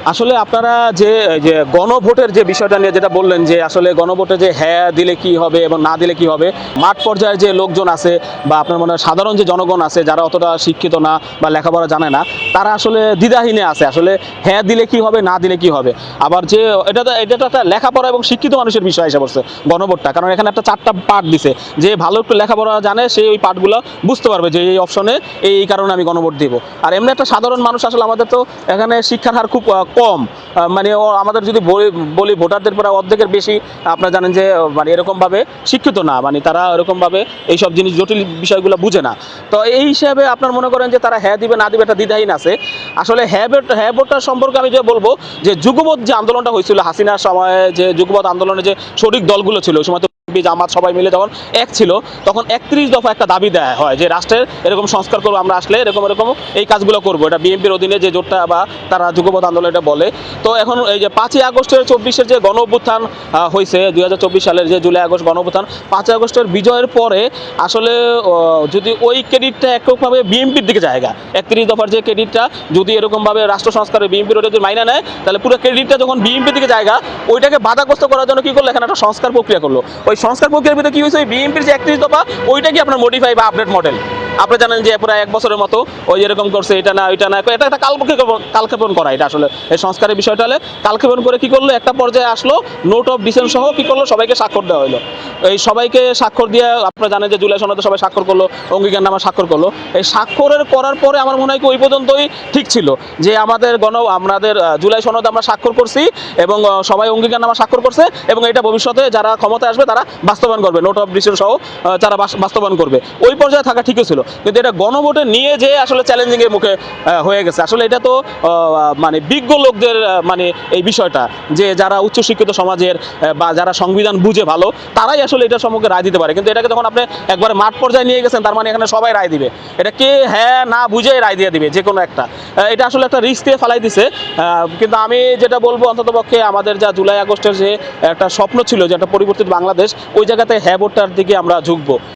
আসলে আপনারা যে যে গণভোটের যে বিষয়টা নিয়ে যেটা বললেন যে আসলে গণভোটে যে হ্যাঁ দিলে কি হবে এবং না দিলে কি হবে, মাঠ পর্যায়ে যে লোকজন আছে বা আপনার মনে হয় সাধারণ যে জনগণ আছে যারা অতটা শিক্ষিত না বা লেখাপড়া জানে না, তারা আসলে দ্বিধাহীনে আছে আসলে হ্যাঁ দিলে কি হবে না দিলে কি হবে। আবার যে এটা তো একটা লেখাপড়া এবং শিক্ষিত মানুষের বিষয় এসে পড়ছে গণভোটটা, কারণ এখানে একটা 4টা পার্ট দিছে, যে ভালো একটু লেখাপড়া জানে সে ওই পার্টগুলো বুঝতে পারবে যে এই অপশনে এই কারণে আমি গণভোট দিব। আর এমনি একটা সাধারণ মানুষ আসলে আমাদের তো এখানে শিক্ষার হার খুব কম, মানে আমাদের যদি বলি ভোটারদের প্রায় অর্ধেকের বেশি আপনারা জানেন যে মানে এরকমভাবে শিক্ষিত না, মানে তারা এরকমভাবে এইসব জিনিস জটিল বিষয়গুলো বুঝে না। তো এই হিসাবে আপনার মনে করেন যে তারা হ্যাঁ দিবে না দিবে একটা দ্বিধাহীন আছে। আসলে হ্যাঁ ভোটটা সম্পর্কে আমি যে বলবো যে যুগপৎ যে আন্দোলনটা হয়েছিল হাসিনার সময়ে, যে যুগপৎ আন্দোলনে যে শরিক দলগুলো ছিল ওই সময়, জামাত সবাই মিলে যখন এক ছিল, তখন 31 দফা একটা দাবি দেয়া হয় যে রাষ্ট্রের এরকম সংস্কার করবো, আমরা আসলে এরকম এরকম এই কাজগুলো করবো, এটা বিএনপির অধীনে যে জোটটা বা তারা যুগপৎ আন্দোলন এটা বলে। তো এখন এই যে 5ই আগস্টের 24-এর যে গণ অভ্যুত্থান হয়েছে 2024 সালের যে জুলাই আগস্ট গণ অভ্যুত্থান, 5ই আগস্টের বিজয়ের পরে আসলে যদি ওই ক্রেডিটটা এককভাবে বিএনপির দিকে জায়গা, 31 দফার যে ক্রেডিটটা যদি এরকমভাবে রাষ্ট্র সংস্কারে বিএনপির ওটা যদি মাইনা নেয়, তাহলে পুরো ক্রেডিটটা যখন বিএনপির দিকে জায়গা, ওইটাকে বাধাগ্রস্ত করার জন্য কি করলো, এখানে একটা সংস্কার প্রক্রিয়া করলো। ওই সংস্কার প্রক্রিয়ার ভিতরে কি হয়েছে, ওই বিএনপির যে 31 দফা ওইটা কি আপনার মডিফাই বা আপডেট মডেল, আপনারা জানেন যে প্রায় 1 বছরের মতো ওই এরকম করছে, এটা না ওইটা না, এটা একটা কালক্ষেপণ করা, এটা আসলে এই সংস্কারের বিষয়টা হলে কালক্ষেপণ করে কি করলো, একটা পর্যায়ে আসলো নোট অফ ডিসেন্ট সহ কি করলো, সবাইকে স্বাক্ষর দেওয়া হলো। এই সবাইকে স্বাক্ষর দিয়ে আপনারা জানেন যে জুলাই সনদে সবাই স্বাক্ষর করলো, অঙ্গীকারনামা স্বাক্ষর করলো। এই স্বাক্ষরের করার পরে আমার মনে হয় কি ওই পর্যন্তই ঠিক ছিল, যে আমাদের জুলাই সনদে আমরা স্বাক্ষর করছি এবং সবাই অঙ্গীকারনামা স্বাক্ষর করছে এবং এটা ভবিষ্যতে যারা ক্ষমতায় আসবে তারা বাস্তবায়ন করবে, নোট অফ ডিসেন্ট সহ যারা বাস্তবায়ন করবে, ওই পর্যায়ে থাকা ঠিকই ছিল। কিন্তু এটা গণভোটে নিয়ে যে আসলে চ্যালেঞ্জিং এর মুখে হয়ে গেছে। আসলে এটা তো মানে বিজ্ঞ লোকদের মানে এই বিষয়টা, যে যারা উচ্চশিক্ষিত সমাজের বা যারা সংবিধান বুঝে ভালো, তারাই আসলে এটা সম্পর্কে রায় দিতে পারে। কিন্তু এটাকে যখন আপনি একবারে মাঠ পর্যায়ে নিয়ে গেছেন, তার মানে এখানে সবাই রায় দিবে, এটা কে হ্যাঁ না বুঝে রায় দিয়ে দিবে যে কোনো একটা, এটা আসলে একটা রিস্ক দিয়ে ফেলাই দিছে। কিন্তু আমি যেটা বলবো, অন্ততপক্ষে আমাদের যা জুলাই আগস্টের যে একটা স্বপ্ন ছিল যে একটা পরিবর্তিত বাংলাদেশ, ওই জায়গাতে হ্যাঁ ভোটটার দিকে আমরা ঝুঁকবো।